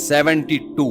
72।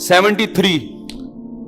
73।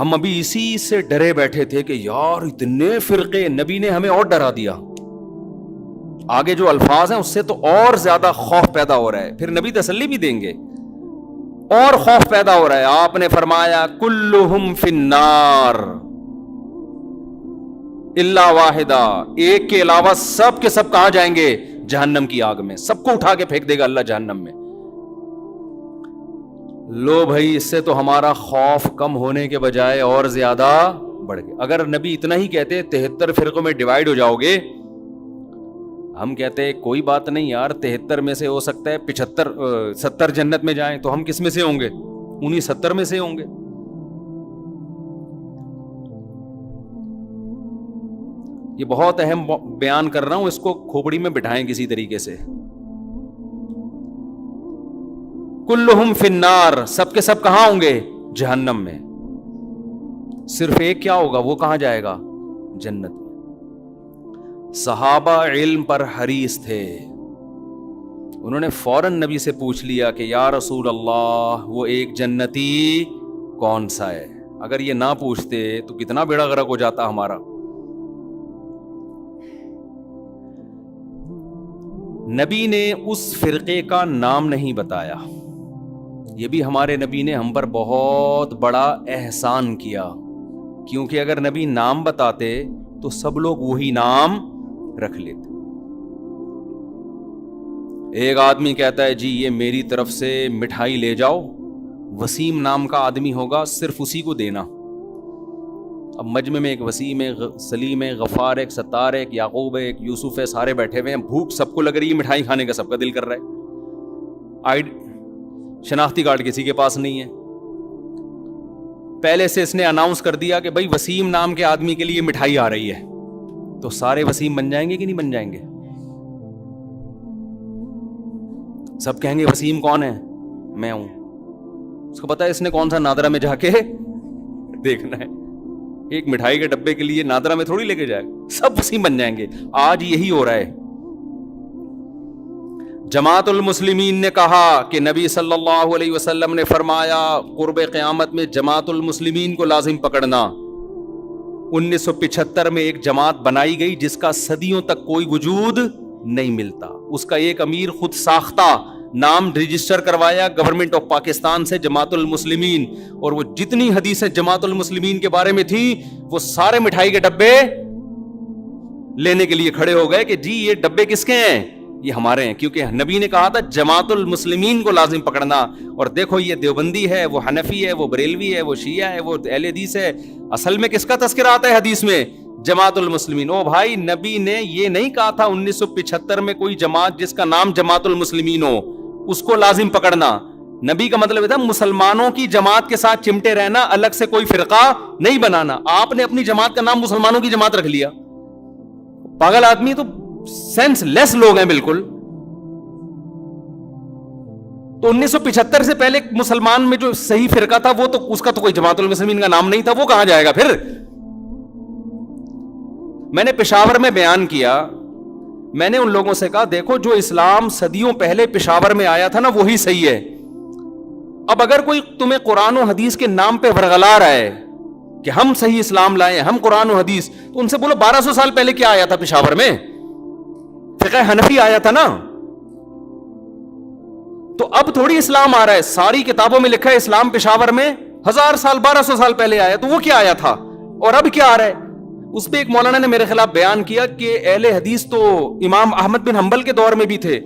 ہم ابھی اسی سے ڈرے بیٹھے تھے کہ یار اتنے فرقے، نبی نے ہمیں اور ڈرا دیا. آگے جو الفاظ ہیں اس سے تو اور زیادہ خوف پیدا ہو رہا ہے. پھر نبی تسلی بھی دیں گے، اور خوف پیدا ہو رہا ہے. آپ نے فرمایا کلہم فی النار الا واحدہ، ایک کے علاوہ سب کے سب کہاں جائیں گے؟ جہنم کی آگ میں. سب کو اٹھا کے پھینک دے گا اللہ جہنم میں. لو بھائی، اس سے تو ہمارا خوف کم ہونے کے بجائے اور زیادہ بڑھ گیا. اگر نبی اتنا ہی کہتے 73 فرقوں میں ڈیوائیڈ ہو جاؤ گے، ہم کہتے کوئی بات نہیں یار، 73 میں سے ہو سکتا ہے 70 جنت میں جائیں، تو ہم کس میں سے ہوں گے؟ انہی 70 میں سے ہوں گے. یہ بہت اہم بیان کر رہا ہوں، اس کو کھوپڑی میں بٹھائیں کسی طریقے سے. کلہم فی النار، سب کے سب کہاں ہوں گے؟ جہنم میں. صرف ایک کیا ہوگا؟ وہ کہاں جائے گا؟ جنت میں. صحابہ علم پر حریص تھے، انہوں نے فوراً نبی سے پوچھ لیا کہ یا رسول اللہ وہ ایک جنتی کون سا ہے؟ اگر یہ نہ پوچھتے تو کتنا بیڑا غرق ہو جاتا ہمارا. نبی نے اس فرقے کا نام نہیں بتایا. یہ بھی ہمارے نبی نے ہم پر بہت بڑا احسان کیا، کیونکہ اگر نبی نام بتاتے تو سب لوگ وہی نام رکھ لیتے. ایک آدمی کہتا ہے جی یہ میری طرف سے مٹھائی لے جاؤ، وسیم نام کا آدمی ہوگا، صرف اسی کو دینا. اب مجمع میں ایک وسیم ہے، سلیم ہے، غفار ہے، ستار ہے، یعقوب ہے، یوسف ہے، سارے بیٹھے ہوئے ہیں. بھوک سب کو لگ رہی ہے، مٹھائی کھانے کا سب کا دل کر رہا ہے. شناختی کارڈ کسی کے پاس نہیں ہے. پہلے سے اس نے اناؤنس کر دیا کہ بھائی وسیم نام کے آدمی کے لیے مٹھائی آ رہی ہے. تو سارے وسیم بن جائیں گے کہ نہیں بن جائیں گے؟ سب کہیں گے وسیم کون ہے؟ میں ہوں. اس کو پتا ہے اس نے کون سا نادرا میں جا کے دیکھنا ہے. ایک مٹھائی کے ڈبے کے لیے نادرا میں تھوڑی لے کے جائے گا. سب وسیم بن جائیں گے. آج یہی ہو رہا ہے. جماعت المسلمین نے کہا کہ نبی صلی اللہ علیہ وسلم نے فرمایا قرب قیامت میں جماعت المسلمین کو لازم پکڑنا. 1975 میں ایک جماعت بنائی گئی جس کا صدیوں تک کوئی وجود نہیں ملتا. اس کا ایک امیر خود ساختہ نام رجسٹر کروایا گورنمنٹ آف پاکستان سے جماعت المسلمین، اور وہ جتنی حدیثیں جماعت المسلمین کے بارے میں تھی وہ سارے مٹھائی کے ڈبے لینے کے لیے کھڑے ہو گئے کہ جی یہ ڈبے کس کے ہیں؟ یہ ہمارے ہیں، کیونکہ نبی نے کہا تھا جماعت المسلمین کو لازم پکڑنا. اور دیکھو یہ دیوبندی ہے، وہ حنفی ہے، وہ بریلوی ہے، وہ شیعہ ہے، وہ اہل حدیث ہے. اصل میں کس کا تذکرہ آتا ہے حدیث میں؟ جماعت المسلمین. او بھائی، نبی نے یہ نہیں کہا تھا 1975 میں کوئی جماعت جس کا نام جماعت المسلمین ہو اس کو لازم پکڑنا. نبی کا مطلب تھا مسلمانوں کی جماعت کے ساتھ چمٹے رہنا، الگ سے کوئی فرقہ نہیں بنانا. آپ نے اپنی جماعت کا نام مسلمانوں کی جماعت رکھ لیا. پاگل آدمی تو سینس لیس لوگ ہیں بالکل. تو 1975 سے پہلے مسلمان میں جو صحیح فرقہ تھا وہ تو اس کا تو کوئی جماعت المسلمین کا نام نہیں تھا. وہ کہاں جائے گا پھر؟ میں نے پشاور میں بیان کیا، میں نے ان لوگوں سے کہا دیکھو جو اسلام صدیوں پہلے پشاور میں آیا تھا نا وہی صحیح ہے. اب اگر کوئی تمہیں قرآن و حدیث کے نام پہ ورغلا رہا ہے کہ ہم صحیح اسلام لائے، ہم قرآن و حدیث، تو ان سے بولو 1200 سال پہلے کیا آیا تھا پشاور میں؟ فقہ حنفی آیا تھا نا. تو اب تھوڑی اسلام آ رہا ہے. ساری کتابوں میں لکھا ہے اسلام پشاور میں 1000 سال 1200 سال پہلے آیا. تو وہ کیا آیا تھا اور اب کیا آ رہا ہے؟ اس پہ ایک مولانا نے میرے خلاف بیان کیا کہ اہل حدیث تو امام احمد بن حنبل کے دور میں بھی تھے.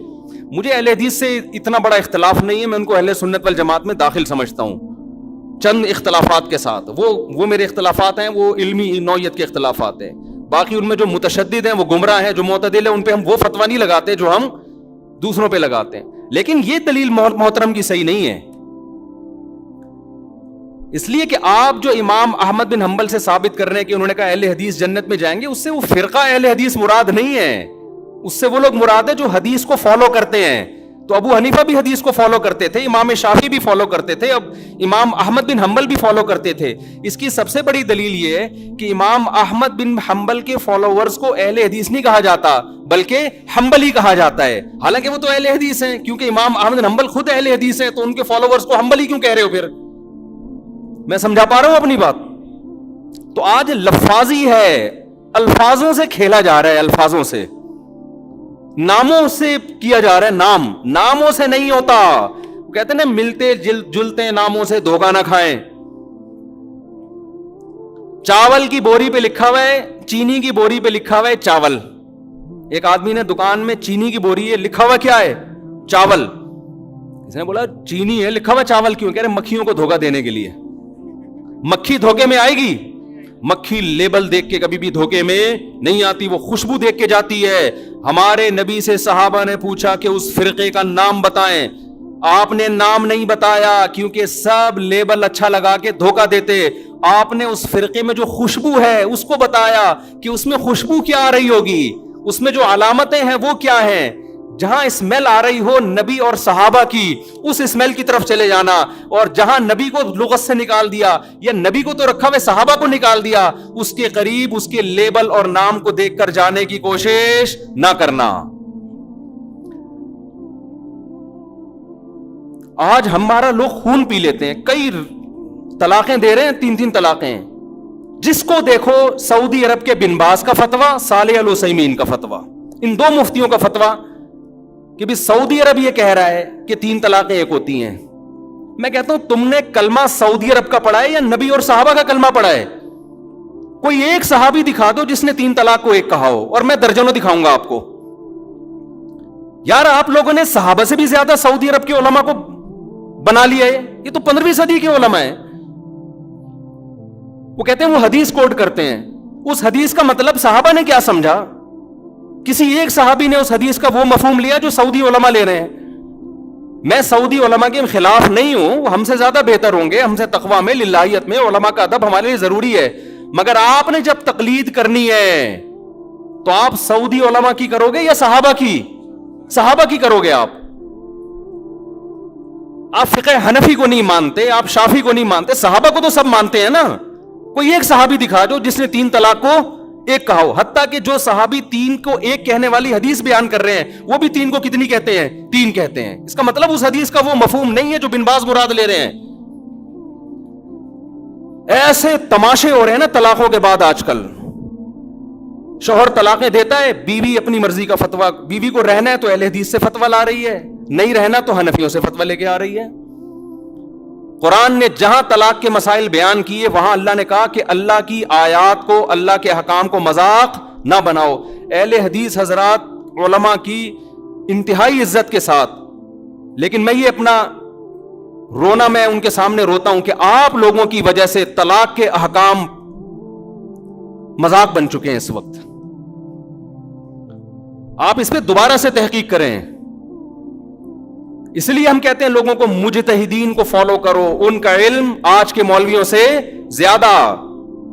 مجھے اہل حدیث سے اتنا بڑا اختلاف نہیں ہے، میں ان کو اہل سنت والجماعت میں داخل سمجھتا ہوں چند اختلافات کے ساتھ. وہ میرے اختلافات ہیں، وہ علمی نوعیت کے اختلافات ہیں. باقی ان میں جو متشدد ہیں وہ گمراہ ہیں، جو معتدل ہیں ان پہ ہم وہ فتویٰ نہیں لگاتے جو ہم دوسروں پہ لگاتے ہیں. لیکن یہ دلیل محترم کی صحیح نہیں ہے، اس لیے کہ آپ جو امام احمد بن حنبل سے ثابت کر رہے ہیں کہ انہوں نے کہا اہل حدیث جنت میں جائیں گے، اس سے وہ فرقہ اہل حدیث مراد نہیں ہے. اس سے وہ لوگ مراد ہے جو حدیث کو فالو کرتے ہیں. تو ابو حنیفہ بھی حدیث کو فالو کرتے تھے، امام شافعی بھی فالو کرتے تھے، اب امام احمد بن حنبل بھی فالو کرتے تھے. اس کی سب سے بڑی دلیل یہ ہے کہ امام احمد بن حنبل کے فالوورز کو اہل حدیث نہیں کہا جاتا بلکہ حنبلی کہا جاتا ہے. حالانکہ وہ تو اہل حدیث ہیں، کیونکہ امام احمد بن حنبل خود اہل حدیث ہیں، تو ان کے فالوورز کو حنبلی کیوں کہہ رہے ہو پھر؟ میں سمجھا پا رہا ہوں اپنی بات؟ تو آج لفاظی ہے، الفاظوں سے کھیلا جا رہا ہے، الفاظوں سے، ناموں سے کیا جا رہا ہے، ناموں سے نہیں ہوتا. کہتے ہیں نا ملتے جلتے ناموں سے دھوکہ نہ کھائیں. چاول کی بوری پہ لکھا ہوا ہے، چینی کی بوری پہ لکھا ہوا ہے چاول. ایک آدمی نے دکان میں چینی کی بوری ہے، لکھا ہوا کیا ہے؟ چاول. اس نے بولا چینی ہے، لکھا ہوا چاول کیوں؟ کہہ رہے مکھیوں کو دھوکہ دینے کے لیے. مکھی دھوکے میں آئے گی؟ مکھی لیبل دیکھ کے کبھی بھی دھوکے میں نہیں آتی، وہ خوشبو دیکھ کے جاتی ہے. ہمارے نبی سے صحابہ نے پوچھا کہ اس فرقے کا نام بتائیں، آپ نے نام نہیں بتایا کیونکہ سب لیبل اچھا لگا کے دھوکہ دیتے. آپ نے اس فرقے میں جو خوشبو ہے اس کو بتایا کہ اس میں خوشبو کیا آ رہی ہوگی، اس میں جو علامتیں ہیں وہ کیا ہیں. جہاں اسمیل آ رہی ہو نبی اور صحابہ کی، اس اسمیل کی طرف چلے جانا. اور جہاں نبی کو لغت سے نکال دیا یا نبی کو تو رکھا ہوئے صحابہ کو نکال دیا، اس کے قریب اس کے لیبل اور نام کو دیکھ کر جانے کی کوشش نہ کرنا. آج ہمارا لوگ خون پی لیتے ہیں، کئی طلاقیں دے رہے ہیں، 3 طلاقیں. جس کو دیکھو سعودی عرب کے بن باز کا فتویٰ، صالح العثیمین کا فتویٰ، ان 2 مفتیوں کا فتویٰ کہ بھی سعودی عرب یہ کہہ رہا ہے کہ 3 طلاقیں ایک ہوتی ہیں. میں کہتا ہوں تم نے کلمہ سعودی عرب کا پڑھا ہے یا نبی اور صحابہ کا کلمہ پڑھا ہے؟ کوئی ایک صحابی دکھا دو جس نے 3 طلاق کو ایک کہا ہو، اور میں درجنوں دکھاؤں گا آپ کو. یار آپ لوگوں نے صحابہ سے بھی زیادہ سعودی عرب کے علماء کو بنا لیا ہے. یہ تو 15ویں صدی کے علماء ہیں. وہ کہتے ہیں وہ حدیث کوٹ کرتے ہیں، اس حدیث کا مطلب صحابہ نے کیا سمجھا؟ کسی ایک صحابی نے اس حدیث کا وہ مفہوم لیا جو سعودی علماء لے رہے ہیں. میں سعودی علماء کے خلاف نہیں ہوں، وہ ہم سے زیادہ بہتر ہوں گے، ہم سے تقویٰ میں، للہیت میں، علماء کا ادب ہمارے لیے ضروری ہے. مگر آپ نے جب تقلید کرنی ہے تو آپ سعودی علماء کی کرو گے یا صحابہ کی؟ صحابہ کی کرو گے. آپ فقہ حنفی کو نہیں مانتے، آپ شافعی کو نہیں مانتے، صحابہ کو تو سب مانتے ہیں نا. کوئی ایک صحابی دکھا دو جس نے 3 طلاق کو ایک کہا ہو. حتیٰ کہ جو صحابی 3 کو ایک کہنے والی حدیث بیان کر رہے ہیں وہ بھی 3 کو کتنی کہتے ہیں؟ 3 کہتے ہیں. اس کا مطلب اس حدیث کا وہ مفہوم نہیں ہے جو بن باز مراد لے رہے ہیں. ایسے تماشے ہو رہے ہیں نا طلاقوں کے بعد. آج کل شوہر طلاقیں دیتا ہے، بیوی اپنی مرضی کا فتویٰ، بیوی کو رہنا ہے تو اہل حدیث سے فتویٰ لا رہی ہے، نہیں رہنا تو حنفیوں سے فتویٰ لے کے آ رہی ہے. قرآن نے جہاں طلاق کے مسائل بیان کیے وہاں اللہ نے کہا کہ اللہ کی آیات کو، اللہ کے احکام کو مذاق نہ بناؤ. اہل حدیث حضرات علماء کی انتہائی عزت کے ساتھ، لیکن میں یہ اپنا رونا میں ان کے سامنے روتا ہوں کہ آپ لوگوں کی وجہ سے طلاق کے احکام مذاق بن چکے ہیں. اس وقت آپ اس پہ دوبارہ سے تحقیق کریں. اس لیے ہم کہتے ہیں لوگوں کو مجتہدین کو فالو کرو، ان کا علم آج کے مولویوں سے زیادہ،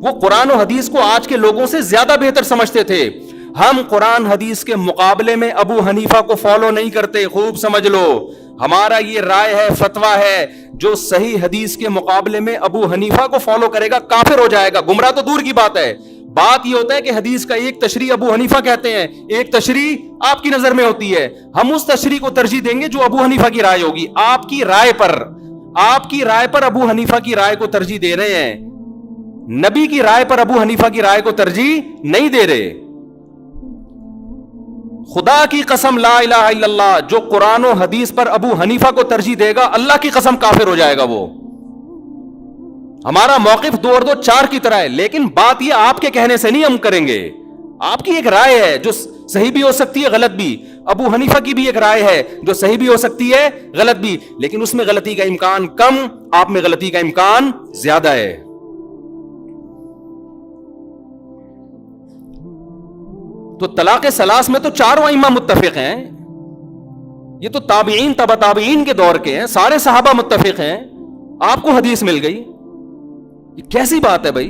وہ قرآن و حدیث کو آج کے لوگوں سے زیادہ بہتر سمجھتے تھے. ہم قرآن حدیث کے مقابلے میں ابو حنیفہ کو فالو نہیں کرتے، خوب سمجھ لو. ہمارا یہ رائے ہے، فتویٰ ہے، جو صحیح حدیث کے مقابلے میں ابو حنیفہ کو فالو کرے گا کافر ہو جائے گا. گمراہ تو دور کی بات ہے. بات یہ ہوتا ہے کہ حدیث کا ایک تشریح ابو حنیفہ کہتے ہیں، ایک تشریح آپ کی نظر میں ہوتی ہے. ہم اس تشریح کو ترجیح دیں گے جو ابو حنیفہ کی رائے ہوگی. آپ کی رائے پر ابو حنیفہ کی رائے کو ترجیح دے رہے ہیں، نبی کی رائے پر ابو حنیفہ کی رائے کو ترجیح نہیں دے رہے. خدا کی قسم لا الہ الا اللہ، جو قرآن و حدیث پر ابو حنیفہ کو ترجیح دے گا اللہ کی قسم کافر ہو جائے گا. وہ ہمارا موقف 2 اور 2 4 کی طرح ہے، لیکن بات یہ آپ کے کہنے سے نہیں ہم کریں گے. آپ کی ایک رائے ہے جو صحیح بھی ہو سکتی ہے غلط بھی، ابو حنیفہ کی بھی ایک رائے ہے جو صحیح بھی ہو سکتی ہے غلط بھی، لیکن اس میں غلطی کا امکان کم، آپ میں غلطی کا امکان زیادہ ہے. تو طلاق ثلاث میں تو 4 ائمہ متفق ہیں. یہ تو تابعین تبع تابعین کے دور کے ہیں، سارے صحابہ متفق ہیں. آپ کو حدیث مل گئی، یہ کیسی بات ہے بھائی؟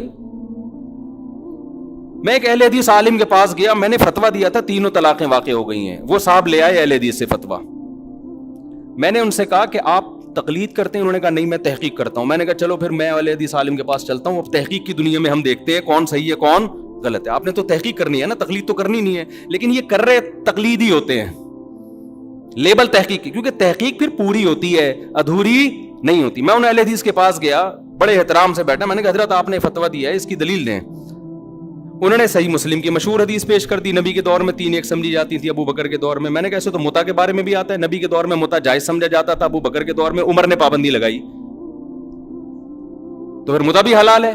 میں ایک اہل حدیث عالم کے پاس گیا، میں نے فتویٰ دیا تھا 3 طلاقیں واقع ہو گئی ہیں. وہ صاحب لے آئے اہل حدیث سے فتویٰ. میں نے ان سے کہا کہ آپ تقلید کرتے ہیں؟ انہوں نے کہا نہیں میں تحقیق کرتا ہوں. میں نے کہا چلو پھر میں اہل حدیث عالم کے پاس چلتا ہوں، اب تحقیق کی دنیا میں ہم دیکھتے ہیں کون صحیح ہے کون غلط ہے. آپ نے تو تحقیق کرنی ہے نا، تقلید تو کرنی نہیں ہے. لیکن یہ کر رہے تقلید ہی ہوتے ہیں، لیبل تحقیق کی، کیونکہ تحقیق پھر پوری ہوتی ہے، ادھوری نہیں ہوتی. میں ان اہل حدیث کے پاس گیا، بڑے احترام سے بیٹھا. میں نے کہا حضرت آپ نے فتویٰ دیا ہے, اس کی دلیل دیں. انہوں نے صحیح مسلم کی مشہور حدیث پیش کر دی, نبی کے دور میں 3 ایک سمجھی جاتی تھی, ابو بکر کے دور میں. میں نے کہا ایسے تو متا کے بارے میں بھی آتا ہے, نبی کے دور میں متا جائز سمجھا جاتا تھا, ابو بکر کے دور میں عمر نے پابندی لگائی, تو پھر متا بھی حلال ہے.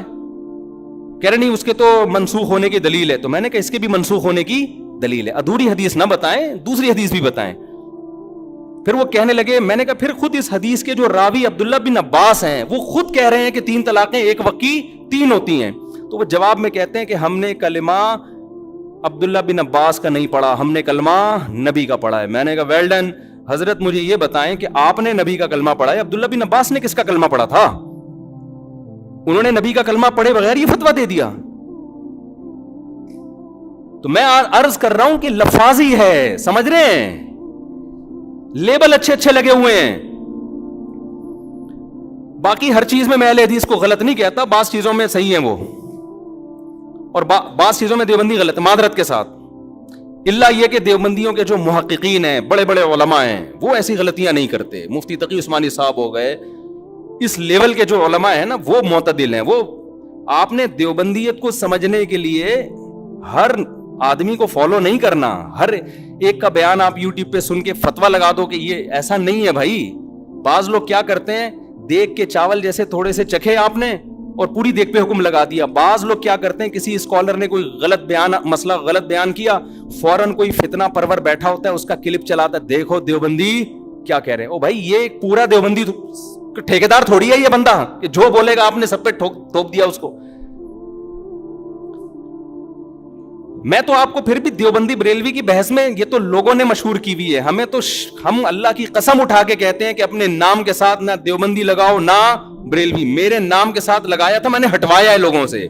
کہہ رہے نہیں اس کے تو منسوخ ہونے کی دلیل ہے. تو میں نے کہا اس کے بھی منسوخ ہونے کی دلیل ہے, ادھوری حدیث نہ بتائیں, دوسری حدیث بھی بتائیں. پھر وہ کہنے لگے, میں نے کہا پھر خود اس حدیث کے جو راوی عبداللہ بن عباس ہیں وہ خود کہہ رہے ہیں کہ 3 طلاقیں ایک وقت کی 3 ہوتی ہیں. تو وہ جواب میں کہتے ہیں کہ ہم نے کلمہ عبداللہ بن عباس کا نہیں پڑھا, ہم نے کلمہ نبی کا پڑھا ہے. میں نے کہا ویل ڈن حضرت, مجھے یہ بتائیں کہ آپ نے نبی کا کلمہ پڑھا ہے, عبداللہ بن عباس نے کس کا کلمہ پڑھا تھا؟ انہوں نے نبی کا کلمہ پڑھے بغیر یہ فتویٰ دے دیا. تو میں عرض کر رہا ہوں کہ لفاظی ہے, سمجھ رہے ہیں, لیبل اچھے اچھے لگے ہوئے ہیں. باقی ہر چیز میں اہل حدیث کو غلط نہیں کہتا, بعض چیزوں میں صحیح ہیں وہ, اور بعض چیزوں میں دیوبندی غلط, معذرت کے ساتھ. اللہ یہ کہ دیوبندیوں کے جو محققین ہیں, بڑے بڑے علماء ہیں, وہ ایسی غلطیاں نہیں کرتے. مفتی تقی عثمانی صاحب ہو گئے, اس لیول کے جو علماء ہیں نا وہ معتدل ہیں. وہ آپ نے دیوبندیت کو سمجھنے کے لیے ہر آدمی کو فالو نہیں کرنا, ہر ایک کا بیان آپ یوٹیوب پہ سن کے فتویٰ لگا دو کہ یہ ایسا نہیں ہے بھائی. بعض لوگ کیا کرتے ہیں, دیکھ کے چاول جیسے تھوڑے سے چکھے آپ نے اور پوری دیکھ پہ حکم لگا دیا. بعض لوگ کیا کرتے ہیں, کسی اسکالر نے کوئی غلط بیان, مسئلہ غلط بیان کیا, فوراً کوئی فتنہ پرور بیٹھا ہوتا ہے, اس کا کلپ چلاتا ہے, دیکھو دیوبندی کیا کہہ رہے ہیں. او بھائی یہ ایک پورا دیوبندی ٹھیکیدار تھوڑی ہے یہ بندہ کہ جو بولے گا آپ نے سب پہ ٹھوک دیا اس کو. میں تو آپ کو پھر بھی دیوبندی بریلوی کی بحث میں, یہ تو لوگوں نے مشہور کی ہوئی ہے, ہمیں تو ہم اللہ کی قسم اٹھا کے کہتے ہیں کہ اپنے نام کے ساتھ نہ دیوبندی لگاؤ نہ بریلوی. میرے نام کے ساتھ لگایا تھا, میں نے ہٹوایا ہے لوگوں سے.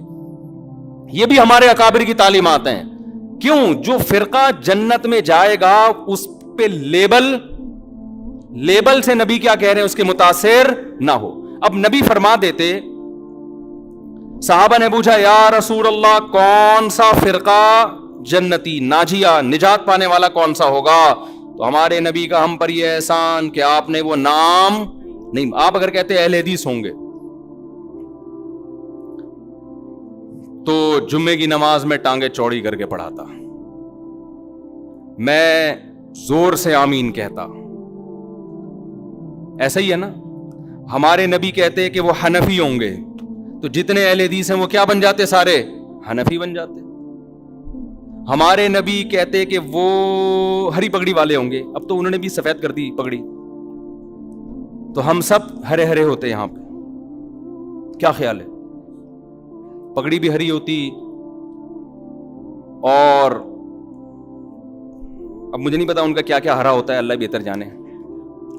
یہ بھی ہمارے اکابر کی تعلیمات ہیں. کیوں؟ جو فرقہ جنت میں جائے گا اس پہ لیبل سے نبی کیا کہہ رہے ہیں اس کے متاثر نہ ہو. اب نبی فرما دیتے, صحابہ نے پوچھا یا رسول اللہ کون سا فرقہ جنتی ناجیہ نجات پانے والا کون سا ہوگا؟ تو ہمارے نبی کا ہم پر یہ احسان کہ آپ نے وہ نام نہیں, آپ اگر کہتے اہل حدیث ہوں گے تو جمعے کی نماز میں ٹانگیں چوڑی کر کے پڑھاتا, میں زور سے آمین کہتا. ایسا ہی ہے نا. ہمارے نبی کہتے کہ وہ حنفی ہوں گے تو جتنے اہل حدیث ہیں وہ کیا بن جاتے, سارے حنفی بن جاتے. ہمارے نبی کہتے کہ وہ ہری پگڑی والے ہوں گے, اب تو انہوں نے بھی سفید کر دی پگڑی, تو ہم سب ہرے ہرے ہوتے یہاں پہ. کیا خیال ہے؟ پگڑی بھی ہری ہوتی, اور اب مجھے نہیں پتا ان کا کیا کیا ہرا ہوتا ہے, اللہ بہتر جانے.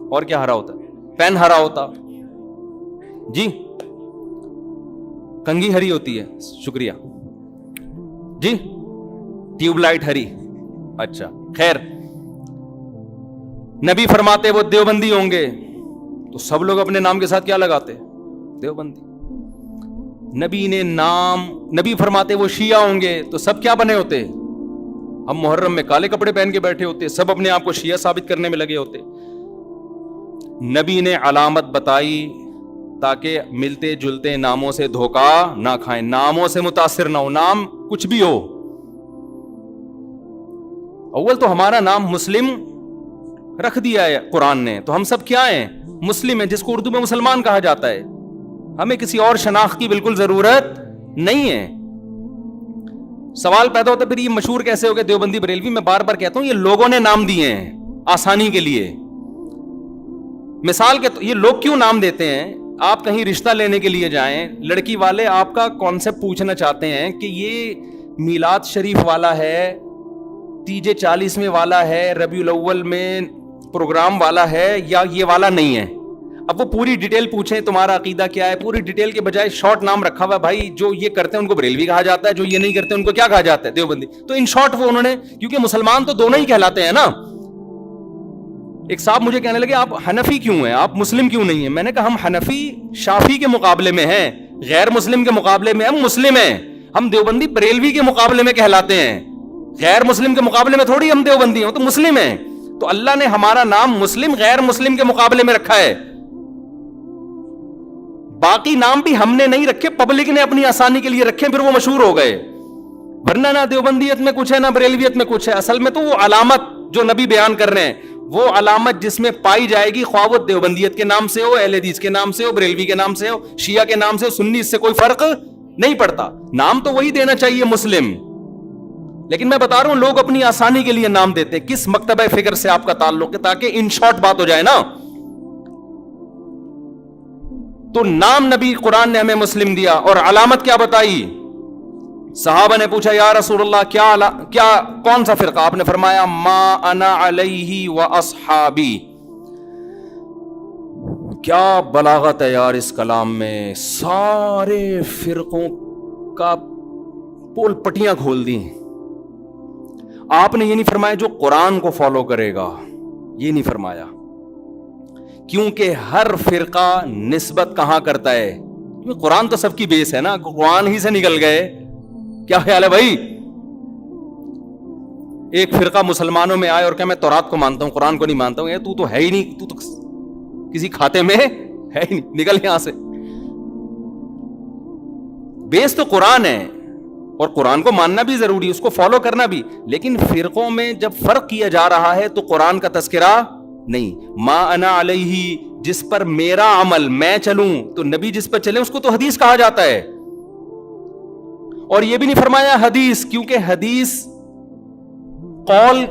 اور کیا ہرا ہوتا ہے؟ پین ہرا ہوتا جی, کنگھی ہری ہوتی ہے, شکریہ جی, ٹیوب لائٹ ہری. اچھا خیر, نبی فرماتے وہ دیوبندی ہوں گے تو سب لوگ اپنے نام کے ساتھ کیا لگاتے؟ دیوبندی. نبی فرماتے وہ شیعہ ہوں گے تو سب کیا بنے ہوتے؟ ہم محرم میں کالے کپڑے پہن کے بیٹھے ہوتے, سب اپنے آپ کو شیعہ ثابت کرنے میں لگے ہوتے. نبی نے علامت بتائی تاکہ ملتے جلتے ناموں سے دھوکا نہ کھائیں, ناموں سے متاثر نہ ہو, نام کچھ بھی ہو. اول تو ہمارا نام مسلم رکھ دیا ہے قرآن نے, تو ہم سب کیا ہیں؟ مسلم ہیں, جس کو اردو میں مسلمان کہا جاتا ہے. ہمیں کسی اور شناخت کی بالکل ضرورت نہیں ہے. سوال پیدا ہوتا ہے پھر یہ مشہور کیسے ہو گئے دیوبندی بریلوی؟ میں بار بار کہتا ہوں یہ لوگوں نے نام دیے ہیں آسانی کے لیے. مثال کے یہ لوگ کیوں نام دیتے ہیں؟ آپ کہیں رشتہ لینے کے لیے جائیں, لڑکی والے آپ کا کانسیپٹ پوچھنا چاہتے ہیں کہ یہ میلاد شریف والا ہے, تیجے 40ویں والا ہے, ربیع الاول میں پروگرام والا ہے, یا یہ والا نہیں ہے. اب وہ پوری ڈیٹیل پوچھیں تمہارا عقیدہ کیا ہے, پوری ڈیٹیل کے بجائے شارٹ نام رکھا ہوا, بھائی جو یہ کرتے ہیں ان کو بریلوی کہا جاتا ہے, جو یہ نہیں کرتے ان کو کیا کہا جاتا ہے؟ دیوبندی. تو ان شارٹ وہ انہوں نے, کیونکہ مسلمان تو دونوں ہی کہلاتے ہیں نا. ایک صاحب مجھے کہنے لگے آپ حنفی کیوں ہیں, آپ مسلم کیوں نہیں ہیں؟ میں نے کہا ہم حنفی شافی کے مقابلے میں ہیں, غیر مسلم کے مقابلے میں ہم مسلم ہیں. ہم دیوبندی بریلوی کے مقابلے میں کہلاتے ہیں, غیر مسلم کے مقابلے میں تھوڑی ہم دیوبندی ہیں, تو مسلم ہیں. تو اللہ نے ہمارا نام مسلم غیر مسلم کے مقابلے میں رکھا ہے. باقی نام بھی ہم نے نہیں رکھے, پبلک نے اپنی آسانی کے لیے رکھے, پھر وہ مشہور ہو گئے. ورنہ نہ دیوبندیت میں کچھ ہے نہ بریلویت میں کچھ ہے. اصل میں تو وہ علامت جو نبی بیان کر رہے ہیں, وہ علامت جس میں پائی جائے گی, خواہ وہ دیوبندیت کے نام سے ہو, اہل حدیث کے نام سے ہو, بریلوی کے نام سے ہو, شیعہ کے نام سے ہو, سنی, اس سے کوئی فرق نہیں پڑتا. نام تو وہی دینا چاہیے مسلم. لیکن میں بتا رہا ہوں لوگ اپنی آسانی کے لیے نام دیتے ہیں. کس مکتبہ فکر سے آپ کا تعلق ہے, تاکہ ان شارٹ بات ہو جائے نا. تو نام نبی قرآن نے ہمیں مسلم دیا, اور علامت کیا بتائی؟ صحابہ نے پوچھا یا رسول اللہ کیا کون سا فرقہ؟ آپ نے فرمایا ما انا علیہ و اصحابی. کیا بلاغت ہے یار اس کلام میں, سارے فرقوں کا پول پٹیاں کھول دی. آپ نے یہ نہیں فرمایا جو قرآن کو فالو کرے گا, یہ نہیں فرمایا, کیونکہ ہر فرقہ نسبت کہاں کرتا ہے؟ قرآن تو سب کی بیس ہے نا, قرآن ہی سے نکل گئے. کیا خیال ہے بھائی؟ ایک فرقہ مسلمانوں میں آئے اور کہ میں تورات کو مانتا ہوں, قرآن کو نہیں مانتا ہوں. تو ہے ہی نہیں, تو کسی کھاتے میں ہے ہی نہیں, نکل یہاں سے. بیس تو قرآن ہے, اور قرآن کو ماننا بھی ضروری, اس کو فالو کرنا بھی. لیکن فرقوں میں جب فرق کیا جا رہا ہے تو قرآن کا تذکرہ نہیں. ما انا علیہ, جس پر میرا عمل, میں چلوں, تو نبی جس پر چلے اس کو تو حدیث کہا جاتا ہے. اور یہ بھی نہیں فرمایا حدیث, کیونکہ حدیث قول,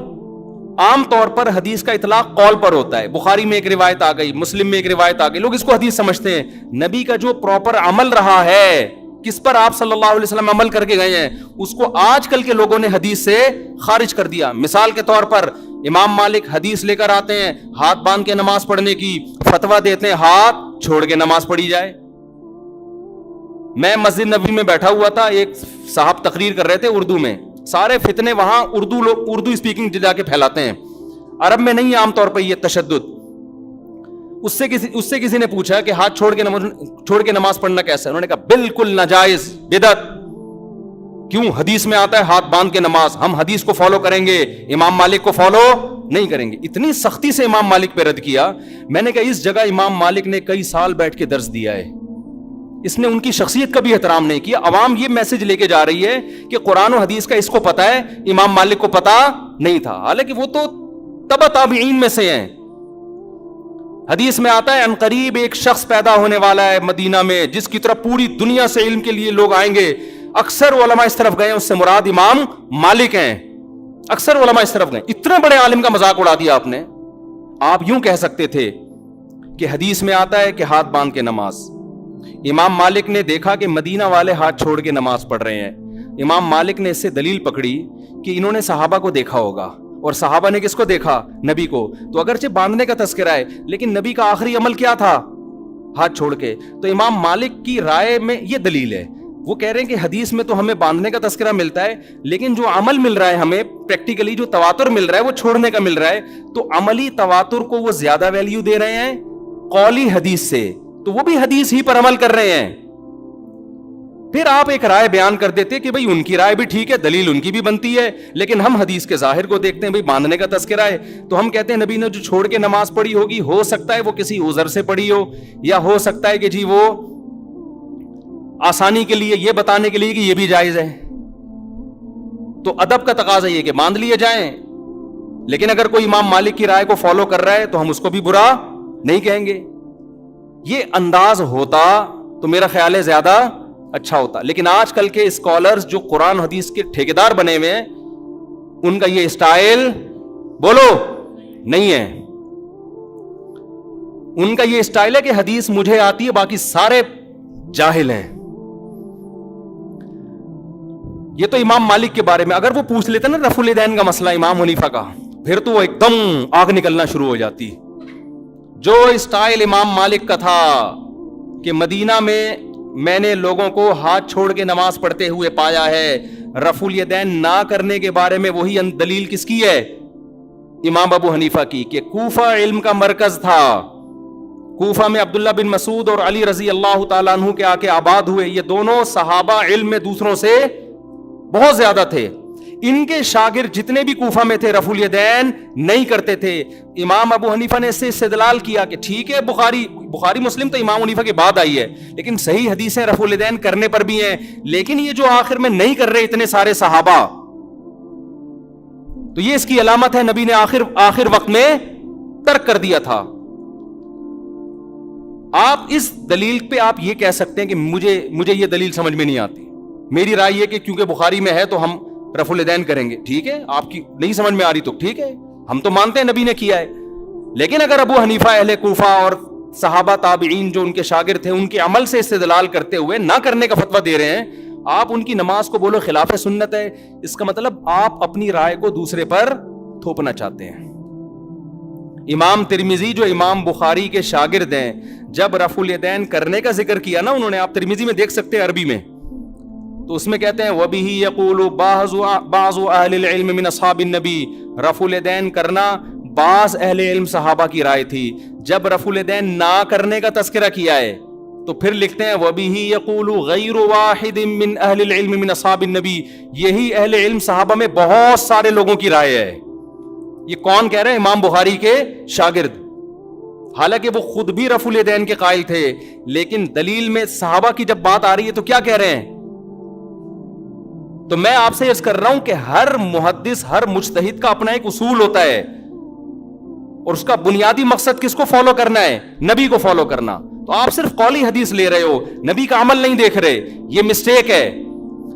عام طور پر حدیث کا اطلاق قول پر ہوتا ہے. بخاری میں ایک روایت آ گئی, مسلم میں ایک روایت آ گئی, لوگ اس کو حدیث سمجھتے ہیں. نبی کا جو پراپر عمل رہا ہے, کس پر آپ صلی اللہ علیہ وسلم عمل کر کے گئے ہیں, اس کو آج کل کے لوگوں نے حدیث سے خارج کر دیا. مثال کے طور پر امام مالک حدیث لے کر آتے ہیں ہاتھ باندھ کے نماز پڑھنے کی, فتویٰ دیتے ہیں ہاتھ چھوڑ کے نماز پڑھی جائے. میں مسجد نبوی میں بیٹھا ہوا تھا, ایک صاحب تقریر کر رہے تھے اردو میں. سارے فتنے وہاں اردو اسپیکنگ جا کے پھیلاتے ہیں, عرب میں نہیں عام طور پر یہ تشدد. اس سے کسی نے پوچھا کہ ہاتھ چھوڑ کے نماز پڑھنا کیسا ہے؟ انہوں نے کہا بالکل ناجائز, بدعت. کیوں؟ حدیث میں آتا ہے ہاتھ باندھ کے نماز, ہم حدیث کو فالو کریں گے, امام مالک کو فالو نہیں کریں گے. اتنی سختی سے امام مالک پہ رد کیا. میں نے کہا اس جگہ امام مالک نے کئی سال بیٹھ کے درس دیا ہے, اس نے ان کی شخصیت کا بھی احترام نہیں کیا. عوام یہ میسج لے کے جا رہی ہے کہ قرآن و حدیث کا اس کو پتا ہے, امام مالک کو پتا نہیں تھا, حالانکہ وہ تو تبع تابعین میں سے ہیں. حدیث میں آتا ہے ان قریب ایک شخص پیدا ہونے والا ہے مدینہ میں, جس کی طرف پوری دنیا سے علم کے لیے لوگ آئیں گے. اکثر علماء اس طرف گئے, اس سے مراد امام مالک ہیں. اکثر علماء اس طرف گئے. اتنے بڑے عالم کا مذاق اڑا دیا آپ نے. آپ یوں کہہ سکتے تھے کہ حدیث میں آتا ہے کہ ہاتھ باندھ کے نماز. امام مالک نے دیکھا کہ مدینہ والے ہاتھ چھوڑ کے نماز پڑھ رہے ہیں. امام مالک نے اس سے دلیل پکڑی کہ انہوں نے صحابہ کو دیکھا ہوگا, اور صحابہ نے کس کو دیکھا؟ نبی کو. تو اگرچہ باندھنے کا تذکرہ ہے, لیکن نبی کا آخری عمل کیا تھا؟ ہاتھ چھوڑ کے. تو امام مالک کی رائے میں یہ دلیل ہے. وہ کہہ رہے ہیں کہ حدیث میں تو ہمیں باندھنے کا تذکرہ ملتا ہے, لیکن جو عمل مل رہا ہے ہمیں پریکٹیکلی, جو تواتر مل رہا ہے وہ چھوڑنے کا مل رہا ہے. تو عملی تواتر کو وہ زیادہ ویلیو دے رہے ہیں قولی حدیث سے, تو وہ بھی حدیث ہی پر عمل کر رہے ہیں. پھر آپ ایک رائے بیان کر دیتے کہ بھئی ان کی رائے بھی ٹھیک ہے, دلیل ان کی بھی بنتی ہے, لیکن ہم حدیث کے ظاہر کو دیکھتے ہیں, بھئی باندھنے کا تذکرہ ہے تو ہم کہتے ہیں نبی نے جو چھوڑ کے نماز پڑھی ہوگی, ہو سکتا ہے وہ کسی عذر سے پڑھی ہو, یا ہو سکتا ہے کہ جی وہ آسانی کے لیے, یہ بتانے کے لیے کہ یہ بھی جائز ہے. تو ادب کا تقاضا یہ کہ باندھ لیے جائیں. لیکن اگر کوئی امام مالک کی رائے کو فالو کر رہا ہے تو ہم اس کو بھی برا نہیں کہیں گے. یہ انداز ہوتا تو میرا خیال ہے زیادہ اچھا ہوتا. لیکن آج کل کے اسکالرز جو قرآن حدیث کے ٹھیکیدار بنے ہوئے ہیں, ان کا یہ اسٹائل بولو نہیں ہے. ان کا یہ اسٹائل ہے کہ حدیث مجھے آتی ہے, باقی سارے جاہل ہیں. یہ تو امام مالک کے بارے میں. اگر وہ پوچھ لیتے نا رفع الیدین کا مسئلہ امام حنیفہ کا, پھر تو وہ ایک دم آگ نکلنا شروع ہو جاتی. جو اسٹائل امام مالک کا تھا کہ مدینہ میں نے لوگوں کو ہاتھ چھوڑ کے نماز پڑھتے ہوئے پایا ہے, رفع الیدین نہ کرنے کے بارے میں وہی دلیل کس کی ہے؟ امام ابو حنیفہ کی, کہ کوفہ علم کا مرکز تھا. کوفہ میں عبداللہ بن مسعود اور علی رضی اللہ تعالیٰ عنہ کے آ کے آباد ہوئے. یہ دونوں صحابہ علم میں دوسروں سے بہت زیادہ تھے. ان کے شاگرد جتنے بھی کوفہ میں تھے رفع الیدین نہیں کرتے تھے. امام ابو حنیفہ نے اس سے استدلال کیا کہ ٹھیک ہے بخاری مسلم تو امام حنیفہ کے بعد آئی ہے, لیکن صحیح حدیثیں رفع الیدین کرنے پر بھی ہیں, لیکن یہ جو آخر میں نہیں کر رہے اتنے سارے صحابہ, تو یہ اس کی علامت ہے نبی نے آخر وقت میں ترک کر دیا تھا. آپ اس دلیل پہ آپ یہ کہہ سکتے ہیں کہ مجھے یہ دلیل سمجھ میں نہیں آتی, میری رائے یہ کہ کیونکہ بخاری میں ہے تو ہم رفع الیدین کریں گے. ٹھیک ہے, آپ کی نہیں سمجھ میں آ رہی تو ٹھیک ہے, ہم تو مانتے ہیں نبی نے کیا ہے. لیکن اگر ابو حنیفہ اہل کوفہ اور صحابہ تابعین جو ان کے شاگرد تھے ان کے عمل سے استدلال کرتے ہوئے نہ کرنے کا فتویٰ دے رہے ہیں, آپ ان کی نماز کو بولو خلاف سنت ہے, اس کا مطلب آپ اپنی رائے کو دوسرے پر تھوپنا چاہتے ہیں. امام ترمذی جو امام بخاری کے شاگرد ہیں, جب رفع الیدین کرنے کا ذکر کیا نا انہوں نے, آپ ترمذی میں دیکھ سکتے ہیں عربی میں, تو اس میں کہتے ہیں وَبِهِ يَقُولُ بَعْضُ أَهْلِ الْعِلْمِ مِنْ أَصْحَابِ النَّبِي, رفع الیدین کرنا بعض اہل علم صحابہ کی رائے تھی. جب رفع الیدین نہ کرنے کا تذکرہ کیا ہے تو پھر لکھتے ہیں وَبِهِ يَقُولُ غَيْرُ وَاحِدٍ مِّنْ أَهْلِ الْعِلْمِ مِنْ أَصْحَابِ النَّبِي, یہی اہل علم صحابہ میں بہت سارے لوگوں کی رائے ہے. یہ کون کہہ رہے ہیں؟ امام بخاری کے شاگرد. حالانکہ وہ خود بھی رفع الیدین کے قائل تھے, لیکن دلیل میں صحابہ کی جب بات آ رہی ہے تو کیا کہہ رہے ہیں؟ تو میں آپ سے عرض کر رہا ہوں کہ ہر محدث ہر مجتہد کا اپنا ایک اصول ہوتا ہے, اور اس کا بنیادی مقصد کس کو فالو کرنا ہے؟ نبی کو فالو کرنا. تو آپ صرف قولی حدیث لے رہے ہو, نبی کا عمل نہیں دیکھ رہے, یہ مسٹیک ہے.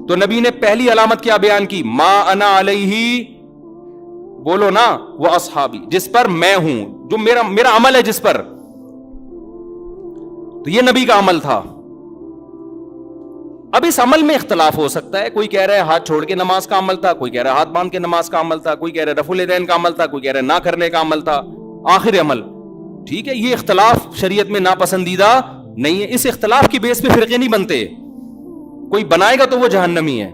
تو نبی نے پہلی علامت کیا بیان کی؟ ما انا علیہ, بولو نا, وہ اصحابی, جس پر میں ہوں, جو میرا عمل ہے جس پر. تو یہ نبی کا عمل تھا. اب اس عمل میں اختلاف ہو سکتا ہے, کوئی کہہ رہا ہے ہاتھ چھوڑ کے نماز کا عمل تھا, کوئی کہہ رہا ہے ہاتھ باندھ کے نماز کا عمل تھا, کوئی کہہ رہا ہے رفع الیدین کا عمل تھا, کوئی کہہ رہا ہے نہ کرنے کا عمل تھا, آخر عمل. ٹھیک ہے, یہ اختلاف شریعت میں ناپسندیدہ نہیں ہے. اس اختلاف کی بیس پہ فرقے نہیں بنتے, کوئی بنائے گا تو وہ جہنمی ہے.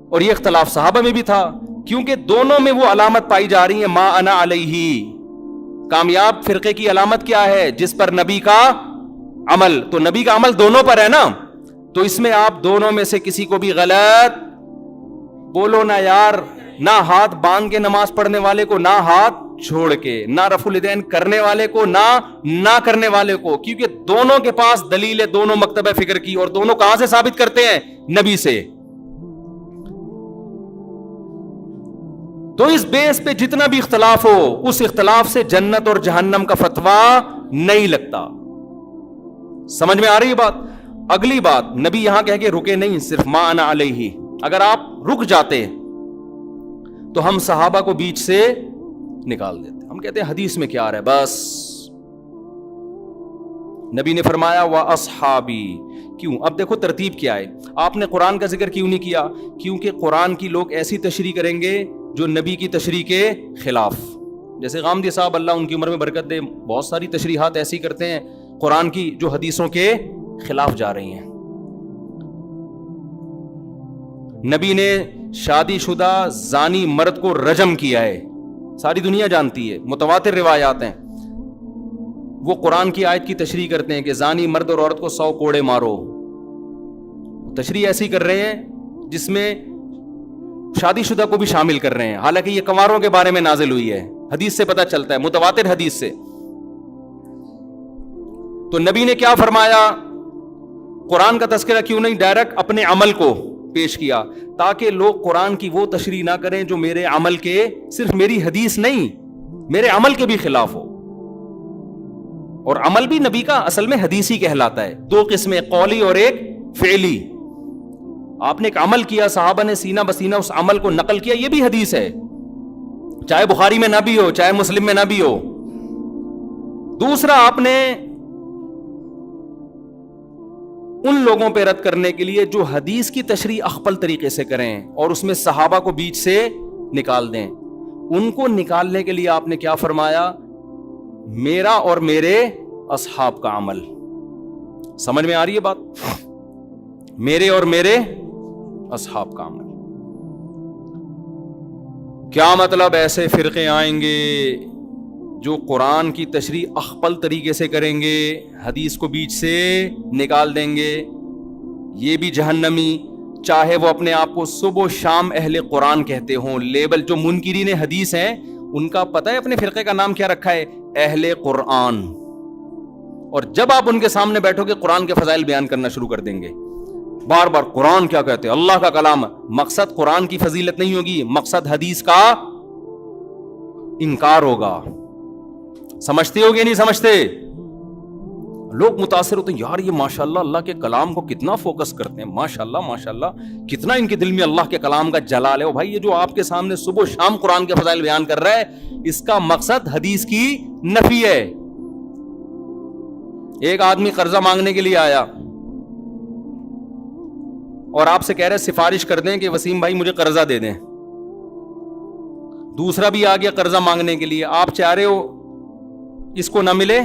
اور یہ اختلاف صحابہ میں بھی تھا, کیونکہ دونوں میں وہ علامت پائی جا رہی ہے ما انا علیہ. کامیاب فرقے کی علامت کیا ہے؟ جس پر نبی کا عمل. تو نبی کا عمل دونوں پر ہے نا, تو اس میں آپ دونوں میں سے کسی کو بھی غلط بولو نا یار, نہ ہاتھ باندھ کے نماز پڑھنے والے کو, نہ ہاتھ چھوڑ کے, نہ رفع الیدین کرنے والے کو, نہ کرنے والے کو, کیونکہ دونوں کے پاس دلیل ہے, دونوں مکتبہ فکر کی, اور دونوں کہاں سے ثابت کرتے ہیں؟ نبی سے. تو اس بیس پہ جتنا بھی اختلاف ہو, اس اختلاف سے جنت اور جہنم کا فتویٰ نہیں لگتا. سمجھ میں آ رہی ہے بات؟ اگلی بات, نبی یہاں کہہ کے رکے نہیں صرف ما انا علیہ. اگر آپ رک جاتے تو ہم صحابہ کو بیچ سے نکال دیتے. ہم کہتے ہیں حدیث میں کیا آ رہا ہے, بس. نبی نے فرمایا وَأَصْحَابِي. کیوں؟ اب دیکھو ترتیب کیا ہے. آپ نے قرآن کا ذکر کیوں نہیں کیا؟ کیونکہ قرآن کی لوگ ایسی تشریح کریں گے جو نبی کی تشریح کے خلاف. جیسے غامدی صاحب, اللہ ان کی عمر میں برکت دے, بہت ساری تشریحات ایسی کرتے ہیں قرآن کی جو حدیثوں کے خلاف جا رہی ہیں. نبی نے شادی شدہ زانی مرد کو رجم کیا ہے, ساری دنیا جانتی ہے, متواتر روایات ہیں. وہ قرآن کی آیت کی تشریح کرتے ہیں کہ زانی مرد اور عورت کو 100 کوڑے مارو. تشریح ایسی کر رہے ہیں جس میں شادی شدہ کو بھی شامل کر رہے ہیں, حالانکہ یہ کنواروں کے بارے میں نازل ہوئی ہے. حدیث سے پتہ چلتا ہے, متواتر حدیث سے. تو نبی نے کیا فرمایا؟ قرآن کا تذکرہ کیوں نہیں, ڈائریکٹ اپنے عمل کو پیش کیا, تاکہ لوگ قرآن کی وہ تشریح نہ کریں جو میرے عمل کے, صرف میری حدیث نہیں, میرے عمل کے بھی خلاف ہو. اور عمل بھی نبی کا اصل میں حدیثی کہلاتا ہے. 2 قسمیں, قولی اور ایک فعلی. آپ نے ایک عمل کیا, صحابہ نے سینہ بسینہ اس عمل کو نقل کیا, یہ بھی حدیث ہے, چاہے بخاری میں نہ بھی ہو, چاہے مسلم میں نہ بھی ہو. دوسرا, آپ نے ان لوگوں پہ رد کرنے کے لیے جو حدیث کی تشریح اخپل طریقے سے کریں اور اس میں صحابہ کو بیچ سے نکال دیں, ان کو نکالنے کے لیے آپ نے کیا فرمایا؟ میرا اور میرے اصحاب کا عمل. سمجھ میں آ رہی ہے بات؟ میرے اور میرے اصحاب کا عمل. کیا مطلب؟ ایسے فرقے آئیں گے جو قرآن کی تشریح اخپل طریقے سے کریں گے, حدیث کو بیچ سے نکال دیں گے, یہ بھی جہنمی. چاہے وہ اپنے آپ کو صبح و شام اہل قرآن کہتے ہوں. لیبل جو منکرین حدیث ہیں ان کا پتہ ہے اپنے فرقے کا نام کیا رکھا ہے؟ اہل قرآن. اور جب آپ ان کے سامنے بیٹھو گے قرآن کے فضائل بیان کرنا شروع کر دیں گے, بار بار قرآن کیا کہتے ہیں, اللہ کا کلام. مقصد قرآن کی فضیلت نہیں ہوگی, مقصد حدیث کا انکار ہوگا. سمجھتے ہو گے نہیں سمجھتے؟ لوگ متاثر ہوتے ہیں, یار یہ ماشاءاللہ اللہ کے کلام کو کتنا فوکس کرتے ہیں, ماشاءاللہ کتنا ان کے دل میں اللہ کے کلام کا جلال ہے. او بھائی, یہ جو آپ کے سامنے صبح و شام قرآن کے فضائل بیان کر رہا ہے, اس کا مقصد حدیث کی نفی ہے. ایک آدمی قرضہ مانگنے کے لیے آیا اور آپ سے کہہ رہے سفارش کر دیں کہ وسیم بھائی مجھے قرضہ دے دیں. دوسرا بھی آ گیا قرضہ مانگنے کے لیے, آپ چاہ رہے ہو اس کو نہ ملے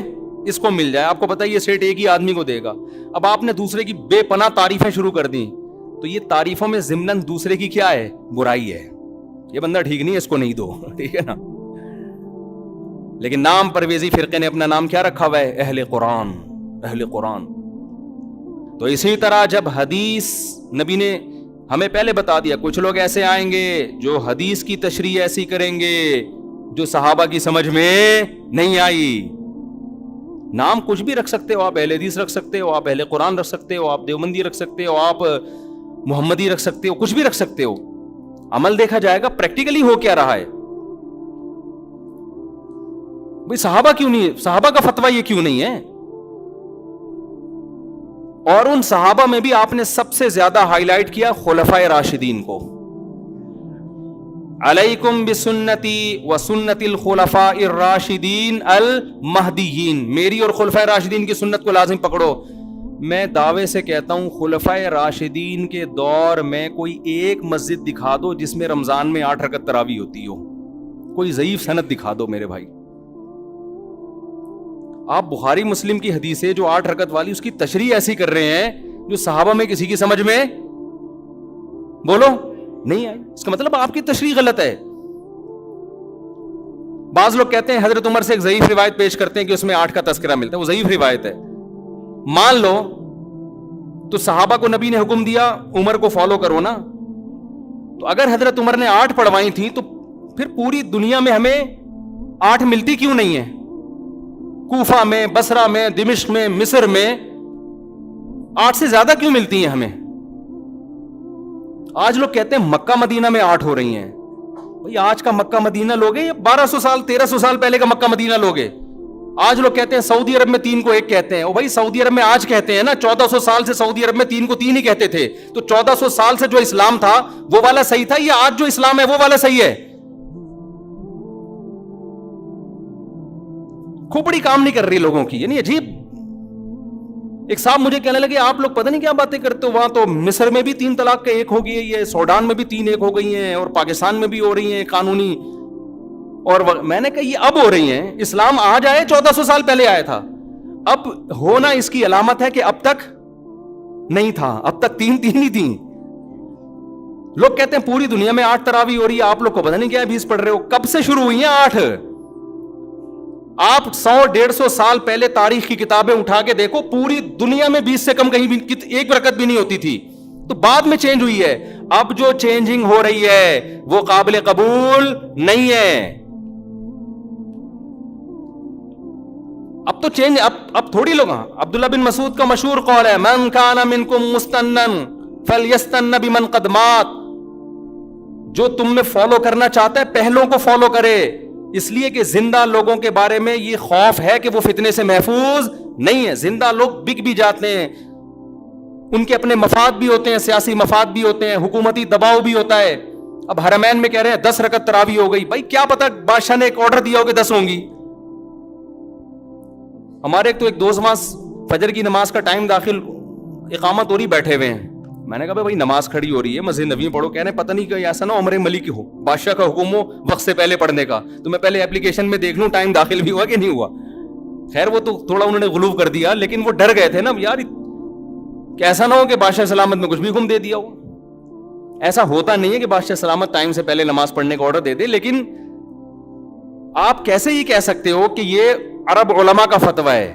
اس کو مل جائے, آپ کو پتا یہ سیٹ ایک ہی آدمی کو دے گا. اب آپ نے دوسرے کی بے پناہ تعریفیں شروع کر دی, تو یہ تعریفوں میں ضمناً دوسرے کی کیا ہے؟ برائی ہے. یہ بندہ ٹھیک نہیں ہے, اس کو نہیں دو, ٹھیک ہے نا. لیکن نام پرویزی فرقے نے اپنا نام کیا رکھا ہوا ہے؟ اہل قرآن. اہل قرآن. تو اسی طرح جب حدیث نبی نے ہمیں پہلے بتا دیا, کچھ لوگ ایسے آئیں گے جو حدیث کی تشریح ایسی کریں گے جو صحابہ کی سمجھ میں نہیں آئی. نام کچھ بھی رکھ سکتے ہو آپ, اہل حدیث رکھ سکتے ہو آپ, اہل قرآن رکھ سکتے ہو آپ, دیوبندی رکھ سکتے ہو آپ, محمدی رکھ سکتے ہو, کچھ بھی رکھ سکتے ہو. عمل دیکھا جائے گا پریکٹیکلی ہو کیا رہا ہے. بھئی صحابہ کیوں نہیں, صحابہ کا فتویٰ یہ کیوں نہیں ہے؟ اور ان صحابہ میں بھی آپ نے سب سے زیادہ ہائی لائٹ کیا خلفائے راشدین کو. علیکم بسنتی و سنت الخلفاء الراشدین المہدیین, میری اور خلفائے راشدین کی سنت کو لازم پکڑو. میں دعوے سے کہتا ہوں خلفائے راشدین کے دور میں کوئی ایک مسجد دکھا دو جس میں رمضان میں 8 رکعت تراویح ہوتی ہو, کوئی ضعیف سند دکھا دو میرے بھائی. آپ بخاری مسلم کی حدیث ہے جو 8 رکعت والی, اس کی تشریح ایسی کر رہے ہیں جو صحابہ میں کسی کی سمجھ میں بولو نہیں آئی. اس کا مطلب آپ کی تشریح غلط ہے. بعض لوگ کہتے ہیں حضرت عمر سے ایک ضعیف روایت پیش کرتے ہیں کہ اس میں 8 کا تذکرہ ملتا ہے, وہ ضعیف روایت ہے. مان لو تو صحابہ کو نبی نے حکم دیا عمر کو فالو کرو نا, تو اگر حضرت عمر نے 8 پڑھوائی تھی تو پھر پوری دنیا میں ہمیں 8 ملتی کیوں نہیں ہے؟ کوفہ میں, بصرہ میں, دمشق میں, مصر میں 8 سے زیادہ کیوں ملتی ہیں ہمیں؟ آج لوگ کہتے ہیں مکہ مدینہ میں 8 ہو رہی ہیں. بھئی آج کا مکہ مدینہ لوگے یا 1200 سال 1300 سال پہلے کا مکہ مدینہ لوگے؟ آج لوگ کہتے ہیں سعودی عرب میں 3 کو 1 کہتے ہیں. او بھائی سعودی عرب میں آج کہتے ہیں نا, 1400 سال سے سعودی عرب میں 3 کو 3 ہی کہتے تھے. تو 1400 سال سے جو اسلام تھا وہ والا صحیح تھا یا آج جو اسلام ہے وہ والا صحیح ہے؟ کھوپڑی کام نہیں کر رہی لوگوں کی, یعنی عجیب. ایک صاحب مجھے کہنے لگے آپ لوگ پتہ نہیں کیا باتیں کرتے ہو, وہاں تو مصر میں بھی 3 طلاق کا 1 ہو گئی ہے, یہ سوڈان میں بھی 3 1 ہو گئی ہیں, اور پاکستان میں بھی ہو رہی ہیں قانونی. اور میں نے کہا یہ اب ہو رہی ہیں, اسلام آج آئے 1400 سال پہلے آیا تھا. اب ہونا اس کی علامت ہے کہ اب تک نہیں تھا, اب تک 3 ہی تھیں. لوگ کہتے ہیں پوری دنیا میں 8 تراویح ہو رہی ہے, آپ لوگ کو پتہ نہیں کیا 20 پڑھ رہے ہو. کب سے شروع ہوئی ہیں 8؟ آپ 100-150 سال پہلے تاریخ کی کتابیں اٹھا کے دیکھو, پوری دنیا میں 20 سے کم کہیں بھی 1 رکعت بھی نہیں ہوتی تھی. تو بعد میں چینج ہوئی ہے. اب جو چینجنگ ہو رہی ہے وہ قابل قبول نہیں ہے. اب تو چینج, اب تھوڑی لوگ. عبداللہ بن مسعود کا مشہور قول ہے, من کان منکم مستنن فلیستن بمن قد مات. جو تم میں فالو کرنا چاہتا ہے پہلوں کو فالو کرے, اس لیے کہ زندہ لوگوں کے بارے میں یہ خوف ہے کہ وہ فتنے سے محفوظ نہیں ہے. زندہ لوگ بک بھی جاتے ہیں, ان کے اپنے مفاد بھی ہوتے ہیں, سیاسی مفاد بھی ہوتے ہیں, حکومتی دباؤ بھی ہوتا ہے. اب حرمین میں کہہ رہے ہیں 10 رکعت تراویح ہو گئی. بھائی کیا پتا بادشاہ نے ایک آرڈر دیا ہو کہ 10 ہوں گی. ہمارے ایک دوست وہاں فجر کی نماز کا ٹائم داخل, اقامت ہو رہی, بیٹھے ہوئے ہیں. میں نے کہا بھائی نماز کھڑی ہو رہی ہے, مسجد نبوی میں پڑھو. کہہ رہے ہیں پتہ نہیں کہ ایسا نہ عمر ملک ہو, بادشاہ کا حکم ہو وقت سے پہلے پڑھنے کا, تو میں پہلے اپلیکیشن میں دیکھ لوں ٹائم داخل بھی ہوا کہ نہیں ہوا. خیر وہ تو تھوڑا انہوں نے غلو کر دیا, لیکن وہ ڈر گئے تھے نا یار کہ ایسا نہ ہو کہ بادشاہ سلامت میں کچھ بھی حکم دے دیا ہو. ایسا ہوتا نہیں ہے کہ بادشاہ سلامت ٹائم سے پہلے نماز پڑھنے کا آرڈر دے دے. لیکن آپ کیسے یہ کہہ سکتے ہو کہ یہ عرب علماء کا فتویٰ ہے؟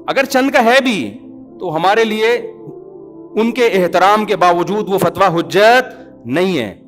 اگر چند کا ہے بھی تو ہمارے لیے ان کے احترام کے باوجود وہ فتویٰ حجت نہیں ہے.